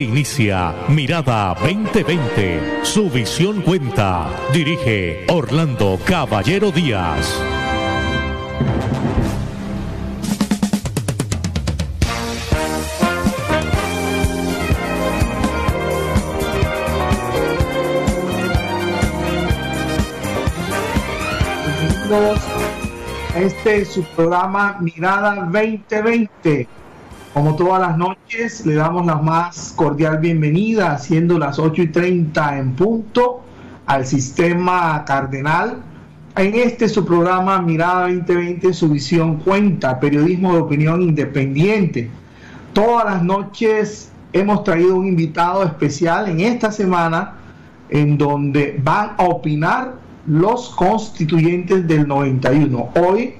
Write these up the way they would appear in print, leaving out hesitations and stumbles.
Inicia Mirada 2020. Su visión cuenta. Dirige Orlando Caballero Díaz. Bienvenidos a este es su programa Mirada 2020. Como todas las noches, le damos la más cordial bienvenida, siendo las 8:30 en punto, al Sistema Cardenal. En este su programa Mirada 2020, su visión cuenta, periodismo de opinión independiente. Todas las noches hemos traído un invitado especial en esta semana, en donde van a opinar los constituyentes del 91. Hoy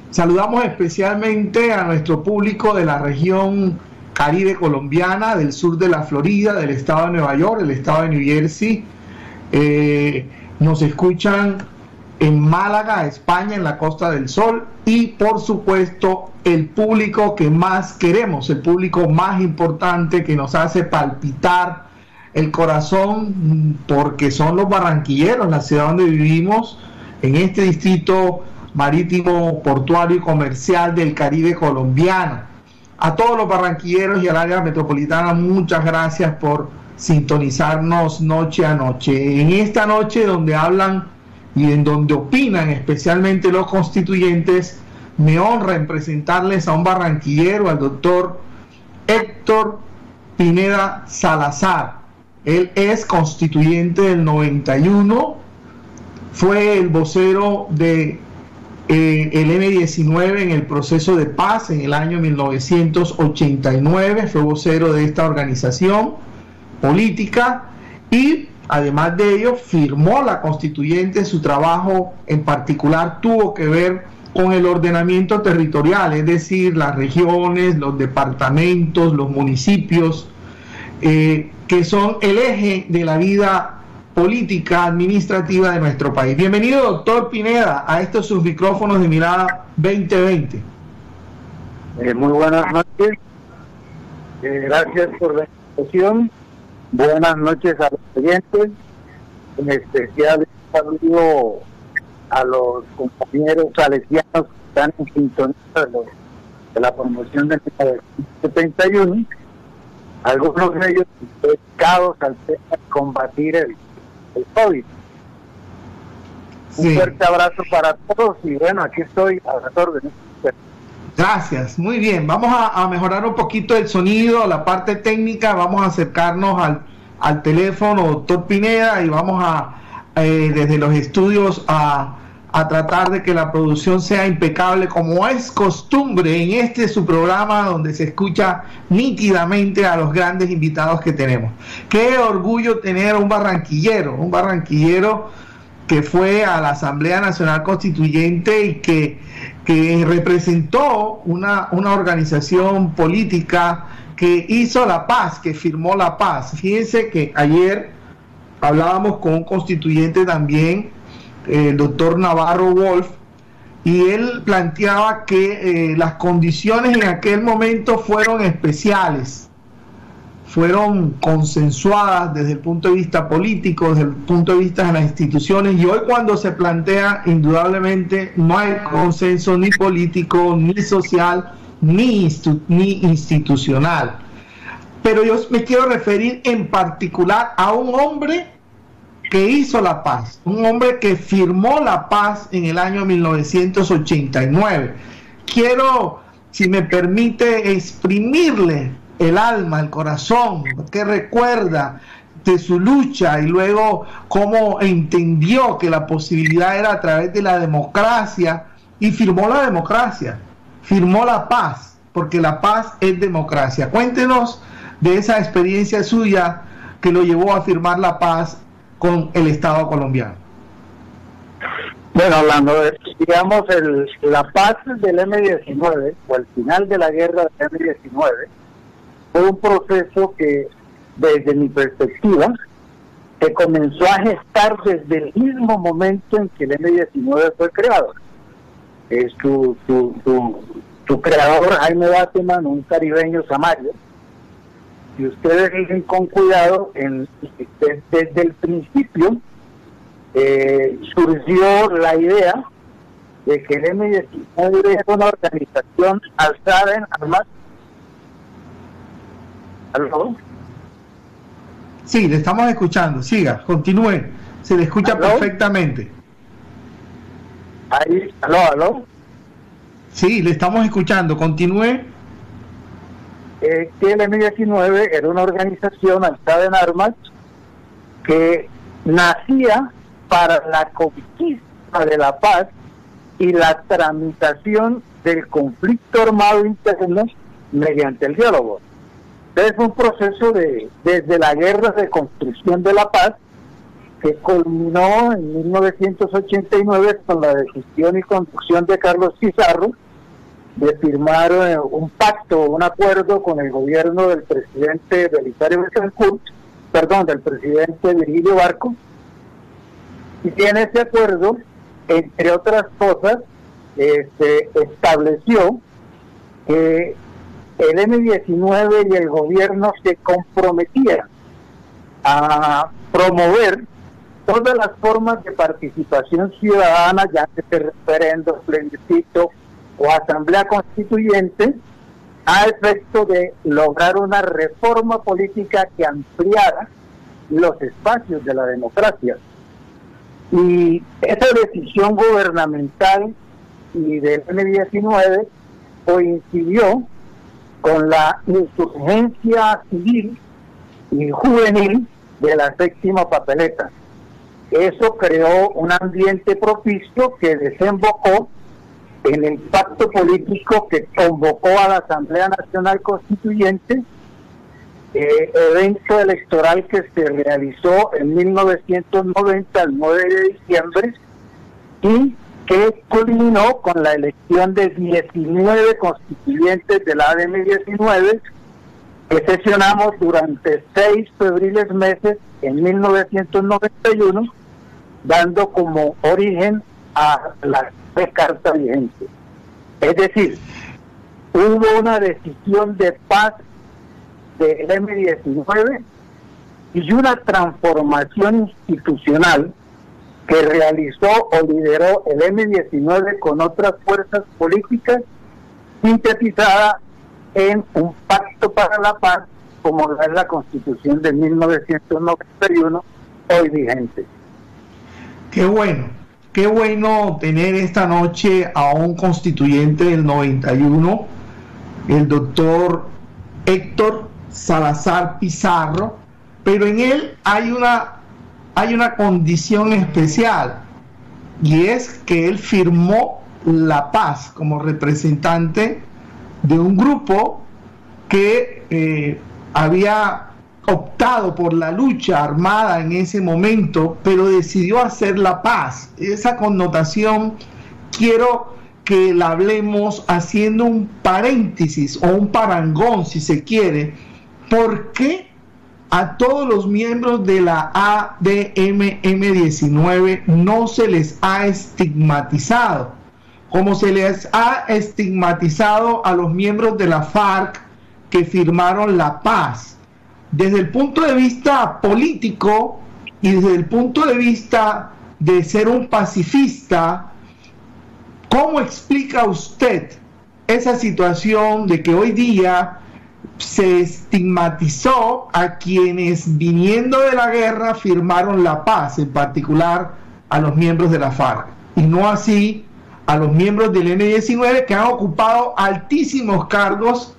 saludamos especialmente a nuestro público de la región Caribe colombiana, del sur de la Florida, del estado de Nueva York, el estado de New Jersey. Nos escuchan en Málaga, España, en la Costa del Sol, y por supuesto el público que más queremos, el público más importante que nos hace palpitar el corazón, porque son los barranquilleros, la ciudad donde vivimos, en este distrito marítimo, portuario y comercial del Caribe colombiano. A todos los barranquilleros y al área metropolitana, muchas gracias por sintonizarnos noche a noche. En esta noche donde hablan y en donde opinan especialmente los constituyentes, me honra en presentarles a un barranquillero, al doctor Héctor Pineda Salazar. Él es constituyente del 91, fue el vocero de el M-19 en el proceso de paz en el año 1989, fue vocero de esta organización política y además de ello firmó la constituyente. Su trabajo en particular tuvo que ver con el ordenamiento territorial, es decir, las regiones, los departamentos, los municipios, que son el eje de la vida política administrativa de nuestro país. Bienvenido, doctor Pineda, a estos sus micrófonos de Mirada 2020. Muy buenas noches. Gracias por la invitación. Buenas noches a los oyentes. En especial saludo a los compañeros salesianos que están en sintonía de la promoción del 71. Algunos de ellos dedicados al tema de combatir el COVID. Sí. Un fuerte abrazo para todos y bueno, aquí estoy a las órdenes. Gracias, muy bien. Vamos a mejorar un poquito el sonido, la parte técnica. Vamos a acercarnos al teléfono, doctor Pineda, y vamos desde los estudios a tratar de que la producción sea impecable, como es costumbre en su programa, donde se escucha nítidamente a los grandes invitados que tenemos. Qué orgullo tener un barranquillero que fue a la Asamblea Nacional Constituyente y que representó una organización política que hizo la paz, que firmó la paz. Fíjense que ayer hablábamos con un constituyente también, el doctor Navarro Wolf, y él planteaba que las condiciones en aquel momento fueron especiales, fueron consensuadas desde el punto de vista político, desde el punto de vista de las instituciones, y hoy cuando se plantea, indudablemente no hay consenso ni político, ni social, ni institucional. Pero yo me quiero referir en particular a un hombre que hizo la paz, un hombre que firmó la paz en el año 1989. Quiero, si me permite, exprimirle el alma, el corazón, que recuerda de su lucha y luego cómo entendió que la posibilidad era a través de la democracia, y firmó la democracia, firmó la paz, porque la paz es democracia. Cuéntenos de esa experiencia suya que lo llevó a firmar la paz con el Estado colombiano. Bueno, hablando de, digamos, la paz del M-19 o el final de la guerra del M-19 fue un proceso que, desde mi perspectiva, se comenzó a gestar desde el mismo momento en que el M-19 fue creado. Su creador, Jaime Bateman, un caribeño samario, si ustedes leen con cuidado, desde el principio surgió la idea de que el M-19 es una organización alzada en armas. ¿Aló? Sí, le estamos escuchando. Siga, continúe. Se le escucha perfectamente. Ahí, aló. Sí, le estamos escuchando. Continúe. Que el M-19 era una organización alzada en armas que nacía para la conquista de la paz y la tramitación del conflicto armado interno mediante el diálogo. Es un proceso desde la guerra de construcción de la paz que culminó en 1989 con la decisión y conducción de Carlos Pizarro de firmar un pacto, un acuerdo con el gobierno del presidente Belisario Betancourt, del presidente Virgilio Barco, y en ese acuerdo, entre otras cosas, estableció que el M-19 y el gobierno se comprometían a promover todas las formas de participación ciudadana, ya sea referendo, plebiscito o asamblea constituyente, a efecto de lograr una reforma política que ampliara los espacios de la democracia. Y esa decisión gubernamental y del M-19 coincidió con la insurgencia civil y juvenil de la séptima papeleta. Eso creó un ambiente propicio que desembocó en el pacto político que convocó a la Asamblea Nacional Constituyente, evento electoral que se realizó en 1990, el 9 de diciembre, y que culminó con la elección de 19 constituyentes del ADM-19, que sesionamos durante 6 febriles meses en 1991, dando como origen a la carta vigente. Es decir, hubo una decisión de paz del M-19 y una transformación institucional que realizó o lideró el M-19 con otras fuerzas políticas, sintetizada en un pacto para la paz, como es la Constitución de 1991, hoy vigente. Qué bueno tener esta noche a un constituyente del 91, el doctor Héctor Salazar Pizarro, pero en él hay una condición especial, y es que él firmó la paz como representante de un grupo que había optado por la lucha armada en ese momento, pero decidió hacer la paz. Esa connotación quiero que la hablemos haciendo un paréntesis o un parangón, si se quiere. ¿Por qué a todos los miembros de la ADM-M-19 no se les ha estigmatizado, como se les ha estigmatizado a los miembros de la FARC que firmaron la paz? Desde el punto de vista político y desde el punto de vista de ser un pacifista, ¿cómo explica usted esa situación de que hoy día se estigmatizó a quienes, viniendo de la guerra, firmaron la paz, en particular a los miembros de la FARC, y no así a los miembros del M-19 que han ocupado altísimos cargos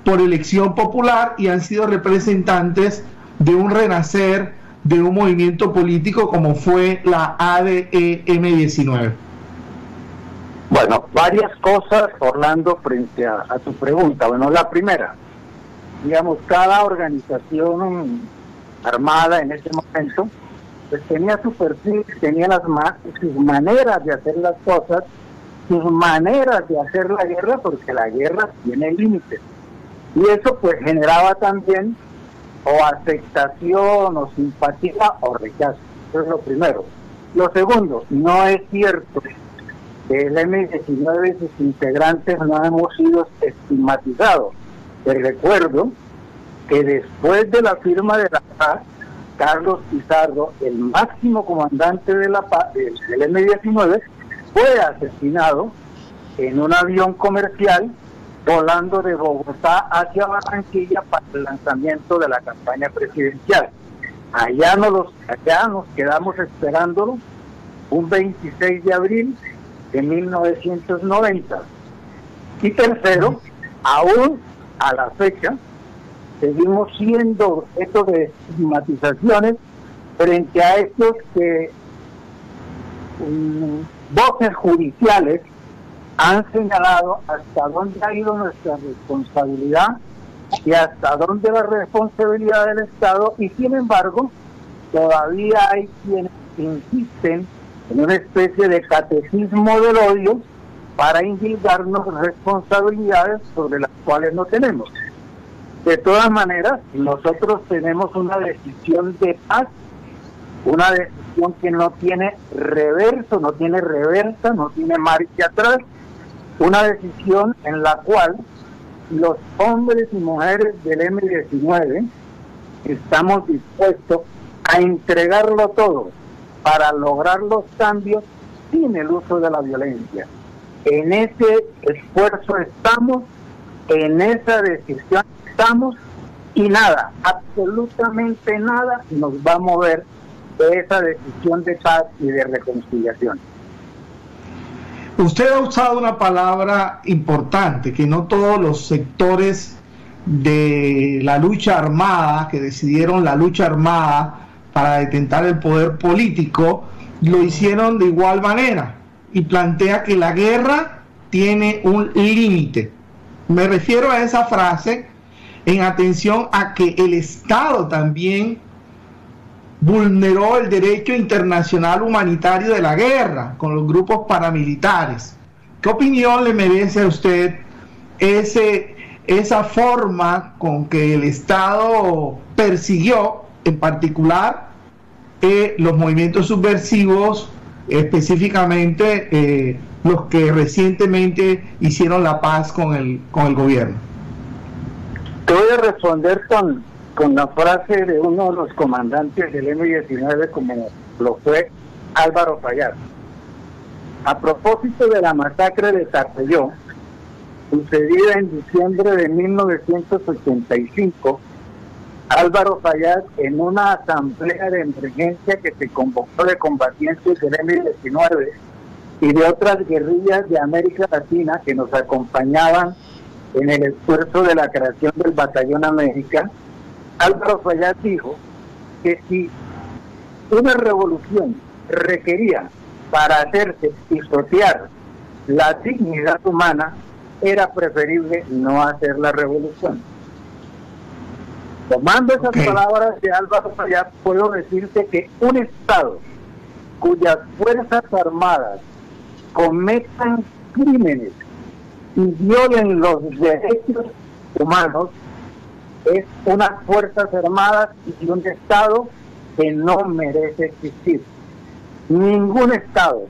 por elección popular y han sido representantes de un renacer de un movimiento político como fue la ADM-19? Bueno, varias cosas, Orlando, frente a tu pregunta. Bueno, la primera, digamos, cada organización armada en ese momento pues tenía su perfil, tenía sus maneras de hacer las cosas, sus maneras de hacer la guerra, porque la guerra tiene límites. Y eso pues generaba también o aceptación o simpatía o rechazo. Eso es lo primero. Lo segundo, no es cierto que el M-19 y sus integrantes no hemos sido estigmatizados. Te recuerdo que después de la firma de la paz, Carlos Pizarro, el máximo comandante de la paz del M-19, fue asesinado en un avión comercial volando de Bogotá hacia Barranquilla para el lanzamiento de la campaña presidencial. Allá nos quedamos esperándolo un 26 de abril de 1990. Y tercero, aún a la fecha, seguimos siendo objeto de estigmatizaciones frente a estos que voces judiciales han señalado hasta dónde ha ido nuestra responsabilidad y hasta dónde la responsabilidad del Estado, y sin embargo todavía hay quienes insisten en una especie de catecismo del odio para indilgarnos responsabilidades sobre las cuales no tenemos. De todas maneras, nosotros tenemos una decisión de paz, una decisión que no tiene reverso, no tiene reversa, no tiene marcha atrás, una decisión en la cual los hombres y mujeres del M-19 estamos dispuestos a entregarlo todo para lograr los cambios sin el uso de la violencia. En ese esfuerzo estamos, en esa decisión estamos, y nada, absolutamente nada nos va a mover de esa decisión de paz y de reconciliación. Usted ha usado una palabra importante, que no todos los sectores de la lucha armada, que decidieron la lucha armada para detentar el poder político, lo hicieron de igual manera, y plantea que la guerra tiene un límite. Me refiero a esa frase en atención a que el Estado también vulneró el derecho internacional humanitario de la guerra con los grupos paramilitares. ¿Qué opinión le merece a usted esa forma con que el Estado persiguió, en particular, los movimientos subversivos, específicamente los que recientemente hicieron la paz con el gobierno? Te voy a responder con la frase de uno de los comandantes del M-19, como lo fue Álvaro Fayad. A propósito de la masacre de Tarpeyó, sucedida en diciembre de 1985, Álvaro Fayad, en una asamblea de emergencia que se convocó de combatientes del M-19 y de otras guerrillas de América Latina que nos acompañaban en el esfuerzo de la creación del Batallón América, Álvaro Fayad dijo que si una revolución requería para hacerse pisotear la dignidad humana, era preferible no hacer la revolución. Tomando esas palabras de Álvaro Fayad, puedo decirte que un Estado cuyas fuerzas armadas cometan crímenes y violen los derechos humanos es unas fuerzas armadas y un Estado que no merece existir. Ningún Estado,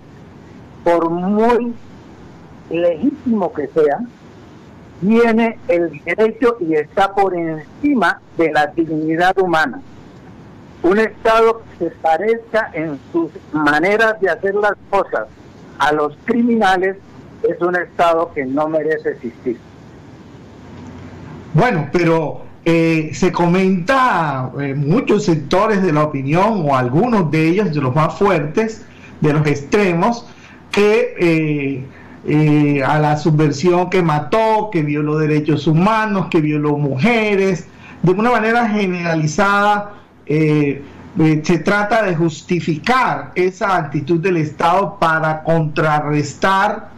por muy legítimo que sea, tiene el derecho y está por encima de la dignidad humana. Un Estado que se parezca en sus maneras de hacer las cosas a los criminales es un Estado que no merece existir. Bueno, pero se comenta muchos sectores de la opinión, o algunos de ellos, de los más fuertes, de los extremos, que a la subversión que mató, que violó derechos humanos, que violó mujeres, de una manera generalizada, se trata de justificar esa actitud del Estado para contrarrestar,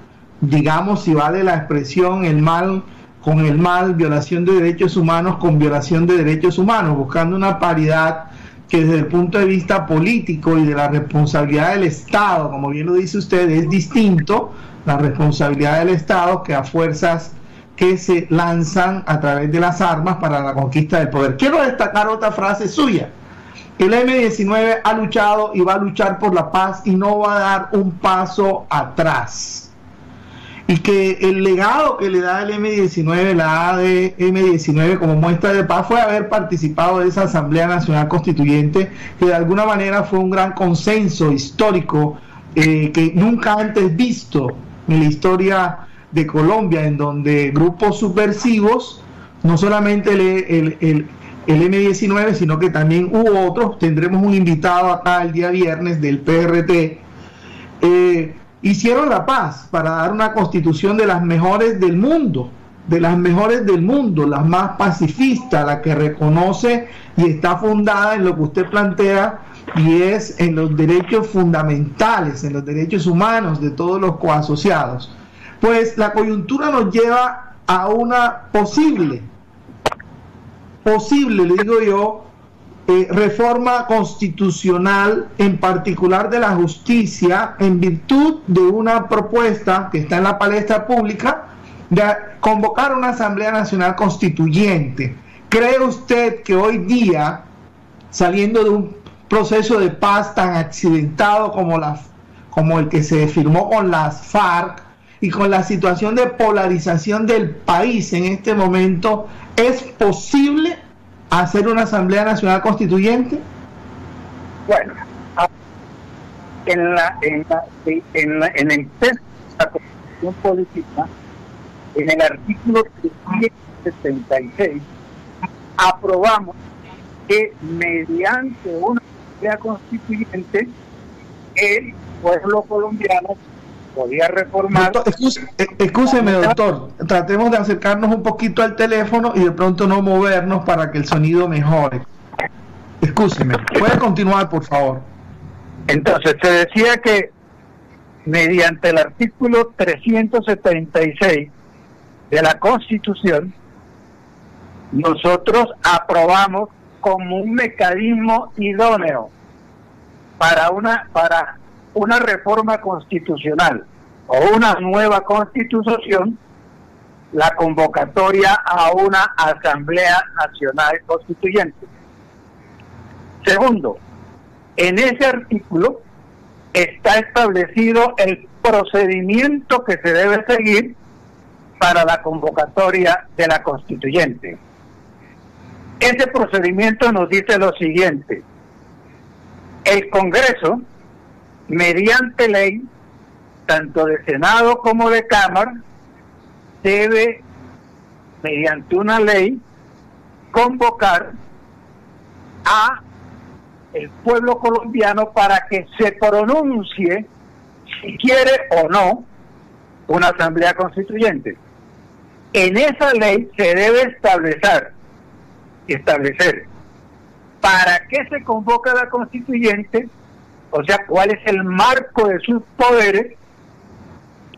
digamos, si vale la expresión, el mal con el mal, violación de derechos humanos con violación de derechos humanos, buscando una paridad que desde el punto de vista político y de la responsabilidad del Estado, como bien lo dice usted, es distinto la responsabilidad del Estado que a fuerzas que se lanzan a través de las armas para la conquista del poder. Quiero destacar otra frase suya. El M-19 ha luchado y va a luchar por la paz y no va a dar un paso atrás. y que el legado que le da el M19, la ADM19 como muestra de paz, fue haber participado de esa Asamblea Nacional Constituyente, que de alguna manera fue un gran consenso histórico que nunca antes visto en la historia de Colombia, en donde grupos subversivos, no solamente el M19, sino que también hubo otros, tendremos un invitado acá el día viernes del PRT, hicieron la paz para dar una constitución de las mejores del mundo, las más pacifistas, la que reconoce y está fundada en lo que usted plantea, y es en los derechos fundamentales, en los derechos humanos de todos los coasociados. Pues la coyuntura nos lleva a una posible, le digo yo, reforma constitucional, en particular de la justicia, en virtud de una propuesta que está en la palestra pública de convocar una Asamblea Nacional Constituyente. ¿Cree usted que hoy día, saliendo de un proceso de paz tan accidentado como el que se firmó con las FARC, y con la situación de polarización del país en este momento, es posible hacer una Asamblea Nacional Constituyente? Bueno, en el texto de la Constitución Política, en el artículo 376, aprobamos que mediante una Asamblea Constituyente el pueblo colombiano podía reformar. Excúseme, doctor, tratemos de acercarnos un poquito al teléfono y de pronto no movernos para que el sonido mejore. Excúseme, puede continuar, por favor. Entonces, se decía que mediante el artículo 376 de la Constitución, nosotros aprobamos como un mecanismo idóneo para una reforma constitucional o una nueva constitución, la convocatoria a una Asamblea Nacional Constituyente. Segundo, en ese artículo está establecido el procedimiento que se debe seguir para la convocatoria de la constituyente. Ese procedimiento nos dice lo siguiente: el Congreso, mediante ley, tanto de Senado como de Cámara, debe, mediante una ley, convocar a el pueblo colombiano para que se pronuncie si quiere o no una Asamblea Constituyente. En esa ley se debe establecer para qué se convoca la Constituyente, o sea, cuál es el marco de sus poderes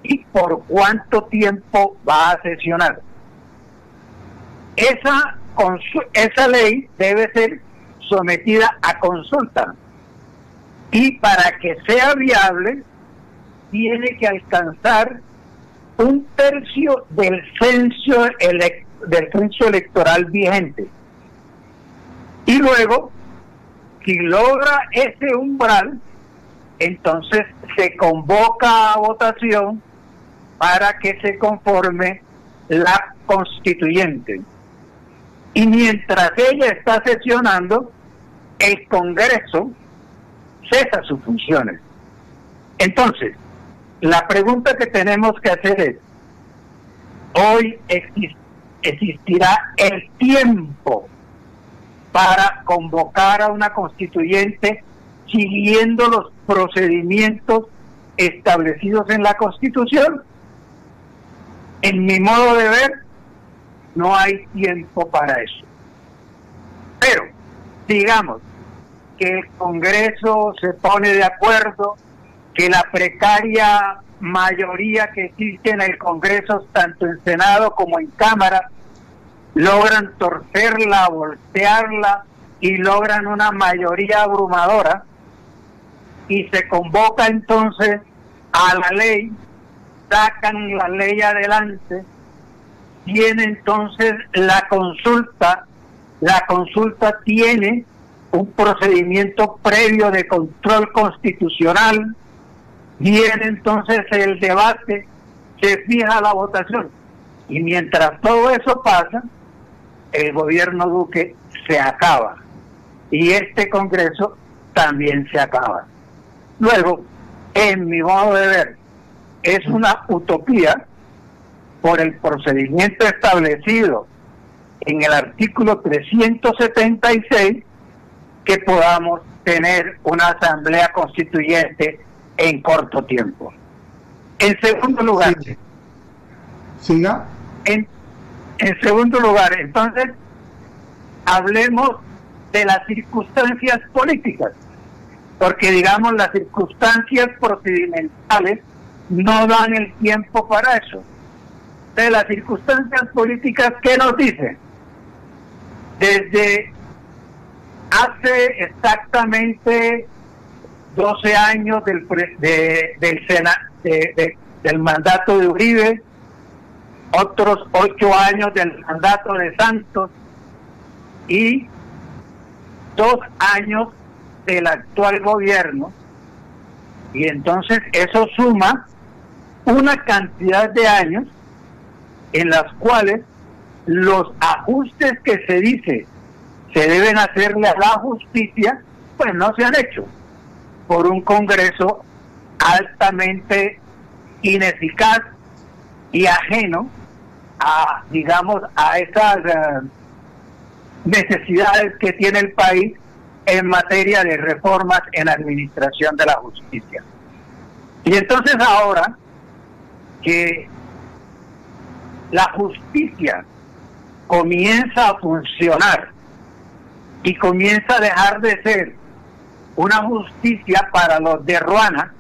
y por cuánto tiempo va a sesionar. Esa ley debe ser sometida a consulta, y para que sea viable tiene que alcanzar 1/3 del censo electoral vigente. Y luego, si logra ese umbral, entonces se convoca a votación para que se conforme la constituyente. Y mientras ella está sesionando, el Congreso cesa sus funciones. Entonces, la pregunta que tenemos que hacer es: ¿hoy existirá el tiempo para convocar a una constituyente siguiendo los procedimientos establecidos en la Constitución? En mi modo de ver, no hay tiempo para eso. Pero, digamos que el Congreso se pone de acuerdo, que la precaria mayoría que existe en el Congreso, tanto en Senado como en Cámara, logran torcerla, voltearla y logran una mayoría abrumadora, y se convoca entonces a la ley, sacan la ley adelante, viene entonces la consulta tiene un procedimiento previo de control constitucional, viene entonces el debate, se fija la votación. Y mientras todo eso pasa, el gobierno Duque se acaba. Y este Congreso también se acaba. Luego, en mi modo de ver, es una utopía por el procedimiento establecido en el artículo 376 que podamos tener una asamblea constituyente en corto tiempo. En segundo lugar, sí. Siga. En segundo lugar, entonces, hablemos de las circunstancias políticas, porque digamos las circunstancias procedimentales no dan el tiempo para eso. De las circunstancias políticas, ¿qué nos dicen? Desde hace exactamente 12 años del mandato de Uribe, otros 8 años del mandato de Santos y 2 años del actual gobierno, y entonces eso suma una cantidad de años en las cuales los ajustes que se dice se deben hacerle a la justicia, pues no se han hecho por un Congreso altamente ineficaz y ajeno a, digamos, a esas necesidades que tiene el país en materia de reformas en administración de la justicia. Y entonces ahora que la justicia comienza a funcionar y comienza a dejar de ser una justicia para los de Ruana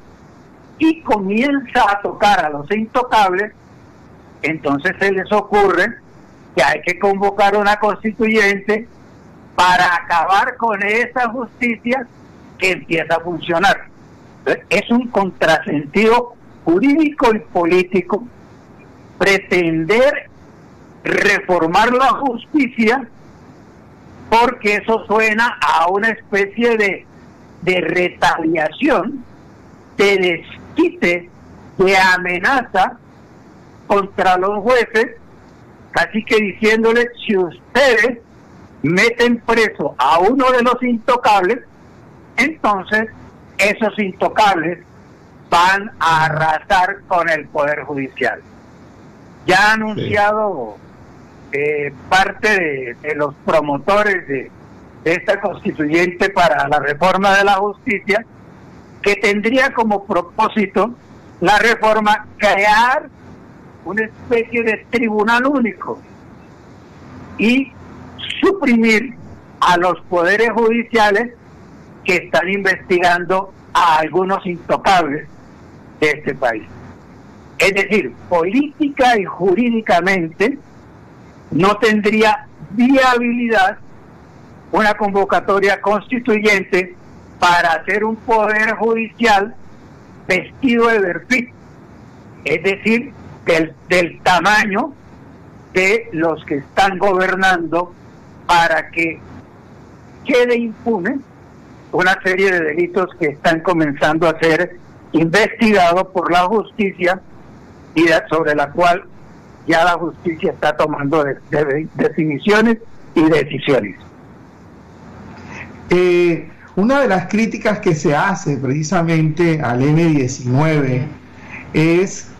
y comienza a tocar a los intocables, entonces se les ocurre que hay que convocar una constituyente para acabar con esa justicia que empieza a funcionar. Entonces, es un contrasentido jurídico y político pretender reformar la justicia, porque eso suena a una especie de retaliación, de desquite, de amenaza contra los jueces, casi que diciéndoles: si ustedes meten preso a uno de los intocables, entonces esos intocables van a arrasar con el Poder Judicial. Ya ha anunciado parte de los promotores de esta constituyente para la reforma de la justicia, que tendría como propósito la reforma crear una especie de tribunal único y suprimir a los poderes judiciales que están investigando a algunos intocables de este país. Es decir, política y jurídicamente no tendría viabilidad una convocatoria constituyente para hacer un poder judicial vestido de perfil, es decir, del tamaño de los que están gobernando, para que quede impune una serie de delitos que están comenzando a ser investigados por la justicia y sobre la cual ya la justicia está tomando definiciones y decisiones. Una de las críticas que se hace precisamente al M-19 es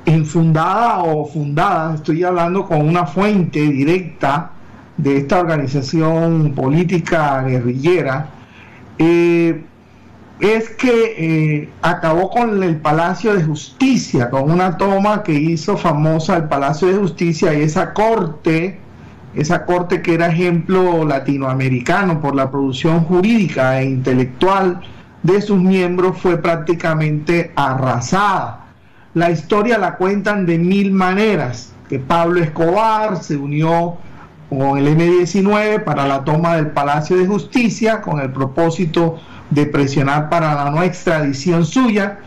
infundada o fundada, estoy hablando con una fuente directa de esta organización política guerrillera, es que acabó con el Palacio de Justicia, con una toma que hizo famosa el Palacio de Justicia, y esa corte que era ejemplo latinoamericano por la producción jurídica e intelectual de sus miembros, fue prácticamente arrasada. La historia la cuentan de 1000 maneras, que Pablo Escobar se unió con el M-19 para la toma del Palacio de Justicia con el propósito de presionar para la no extradición suya,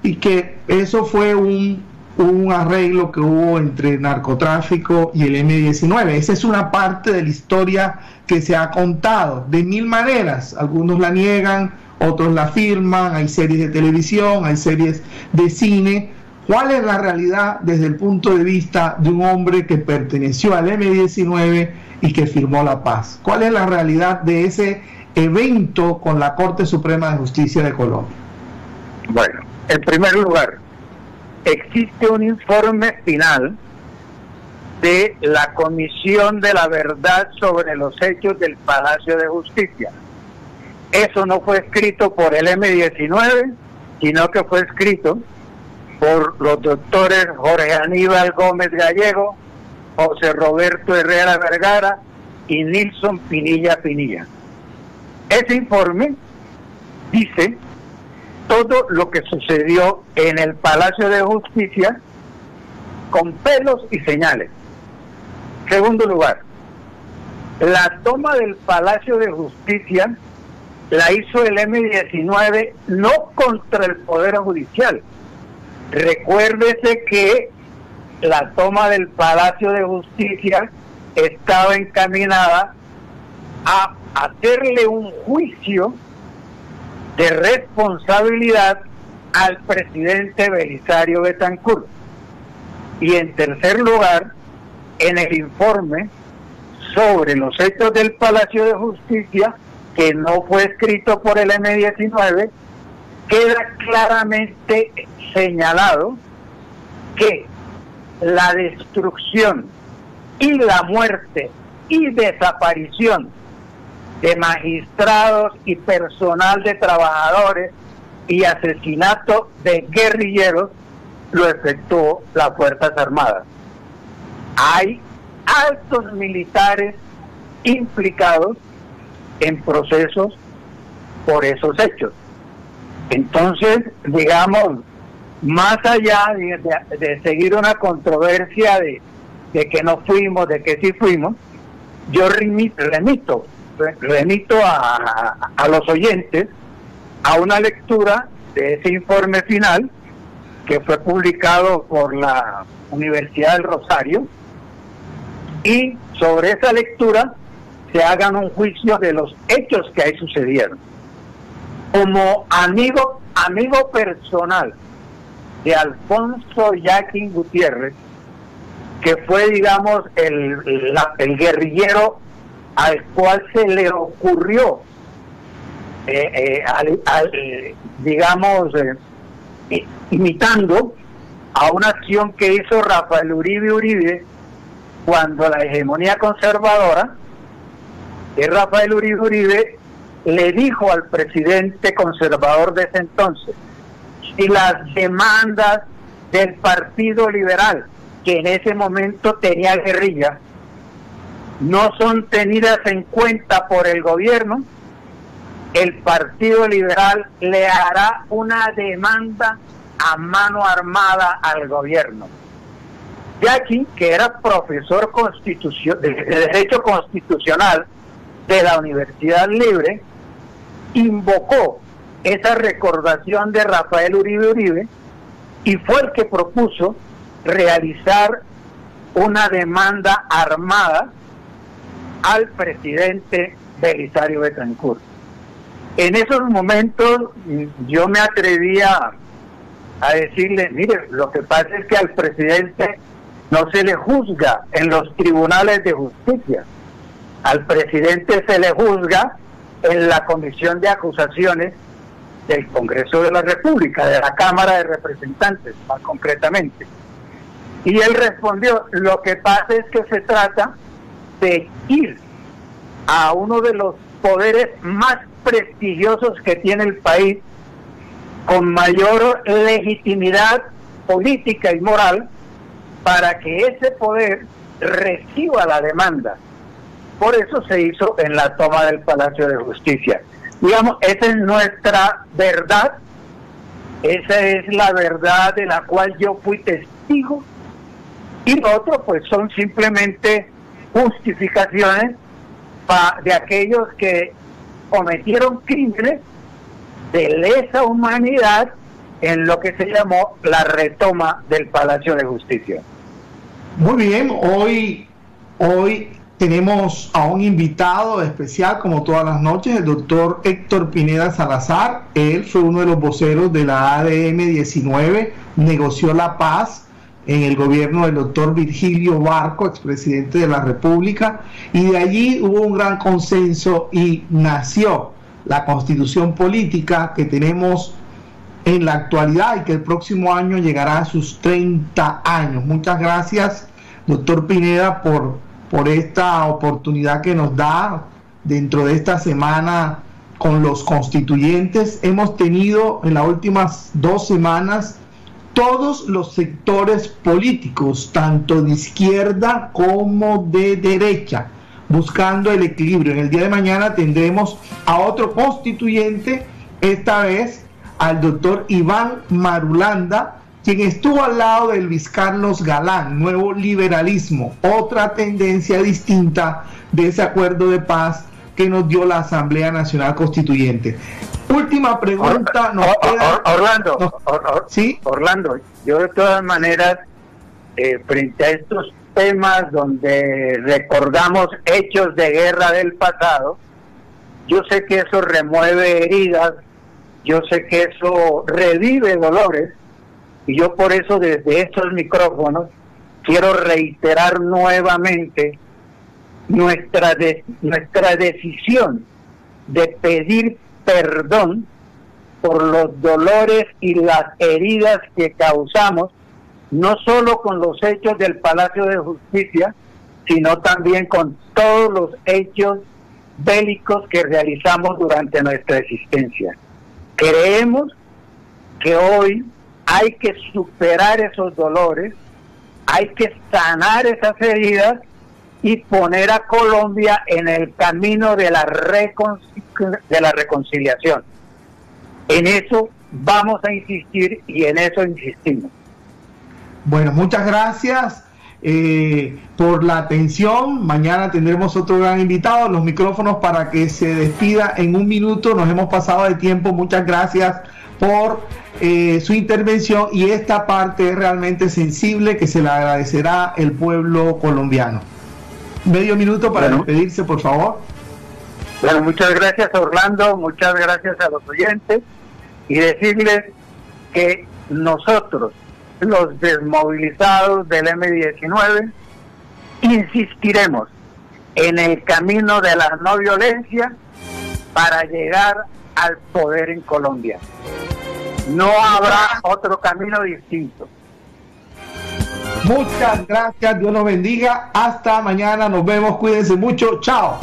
y que eso fue un arreglo que hubo entre narcotráfico y el M-19. Esa es una parte de la historia que se ha contado de 1000 maneras. Algunos la niegan, otros la afirman. Hay series de televisión, hay series de cine ¿Cuál es la realidad desde el punto de vista de un hombre que perteneció al M-19 y que firmó la paz? ¿Cuál es la realidad de ese evento con la Corte Suprema de Justicia de Colombia? Bueno, en primer lugar, existe un informe final de la Comisión de la Verdad sobre los hechos del Palacio de Justicia. Eso no fue escrito por el M-19, sino que fue escrito por los doctores Jorge Aníbal Gómez Gallego, José Roberto Herrera Vergara y Nilson Pinilla Pinilla. Ese informe dice todo lo que sucedió en el Palacio de Justicia con pelos y señales. Segundo lugar, la toma del Palacio de Justicia la hizo el M-19 no contra el Poder Judicial. Recuérdese que la toma del Palacio de Justicia estaba encaminada a hacerle un juicio de responsabilidad al presidente Belisario Betancur. Y en tercer lugar, en el informe sobre los hechos del Palacio de Justicia, que no fue escrito por el M-19, queda claramente señalado que la destrucción y la muerte y desaparición de magistrados y personal de trabajadores y asesinato de guerrilleros lo efectuó las Fuerzas Armadas. Hay altos militares implicados en procesos por esos hechos. Entonces, digamos, más allá de seguir una controversia de que no fuimos, de que sí fuimos, yo remito a los oyentes a una lectura de ese informe final que fue publicado por la Universidad del Rosario, y sobre esa lectura se hagan un juicio de los hechos que ahí sucedieron. Como amigo personal de Alfonso Yaquín Gutiérrez, que fue, digamos, el guerrillero al cual se le ocurrió, imitando a una acción que hizo Rafael Uribe cuando la hegemonía conservadora de Rafael Uribe le dijo al presidente conservador de ese entonces: si las demandas del Partido Liberal, que en ese momento tenía guerrilla, no son tenidas en cuenta por el gobierno, el Partido Liberal le hará una demanda a mano armada al gobierno. Yaquín, que era profesor de Derecho Constitucional de la Universidad Libre, invocó esa recordación de Rafael Uribe y fue el que propuso realizar una demanda armada al presidente Belisario Betancur. En esos momentos yo me atrevía a decirle: mire, lo que pasa es que al presidente no se le juzga en los tribunales de justicia, al presidente se le juzga en la comisión de acusaciones del Congreso de la República, de la Cámara de Representantes, más concretamente. Y él respondió: lo que pasa es que se trata de ir a uno de los poderes más prestigiosos que tiene el país, con mayor legitimidad política y moral, para que ese poder reciba la demanda. Por eso se hizo en la toma del Palacio de Justicia. Digamos, esa es nuestra verdad, esa es la verdad de la cual yo fui testigo, y lo otro pues son simplemente justificaciones de aquellos que cometieron crímenes de lesa humanidad en lo que se llamó la retoma del Palacio de Justicia. Muy bien, hoy tenemos a un invitado especial, como todas las noches, el doctor Héctor Pineda Salazar. Él fue uno de los voceros de la ADM 19, negoció la paz en el gobierno del doctor Virgilio Barco, expresidente de la República, y de allí hubo un gran consenso y nació la constitución política que tenemos en la actualidad y que el próximo año llegará a sus 30 años. Muchas gracias, doctor Pineda, por esta oportunidad que nos da dentro de esta semana con los constituyentes. Hemos tenido en las últimas 2 semanas todos los sectores políticos, tanto de izquierda como de derecha, buscando el equilibrio. En el día de mañana tendremos a otro constituyente, esta vez al doctor Iván Marulanda, quien estuvo al lado de Luis Carlos Galán, nuevo liberalismo, otra tendencia distinta de ese acuerdo de paz que nos dio la Asamblea Nacional Constituyente. Última pregunta. ¿Sí? Orlando, yo de todas maneras, frente a estos temas donde recordamos hechos de guerra del pasado, yo sé que eso remueve heridas, yo sé que eso revive dolores, y yo por eso desde estos micrófonos quiero reiterar nuevamente nuestra decisión de pedir perdón por los dolores y las heridas que causamos, no solo con los hechos del Palacio de Justicia, sino también con todos los hechos bélicos que realizamos durante nuestra existencia. Creemos que hoy hay que superar esos dolores, hay que sanar esas heridas y poner a Colombia en el camino de la reconciliación. En eso vamos a insistir y en eso insistimos. Bueno, muchas gracias por la atención. Mañana tendremos otro gran invitado. Los micrófonos para que se despida en 1 minuto. Nos hemos pasado de tiempo. Muchas gracias por su intervención, y esta parte es realmente sensible que se le agradecerá el pueblo colombiano. Medio minuto para despedirse, por favor. Bueno, muchas gracias, Orlando, muchas gracias a los oyentes, y decirles que nosotros, los desmovilizados del M19, insistiremos en el camino de la no violencia para llegar al poder en Colombia. No habrá otro camino distinto. Muchas gracias, Dios los bendiga. Hasta mañana, nos vemos, cuídense mucho, chao.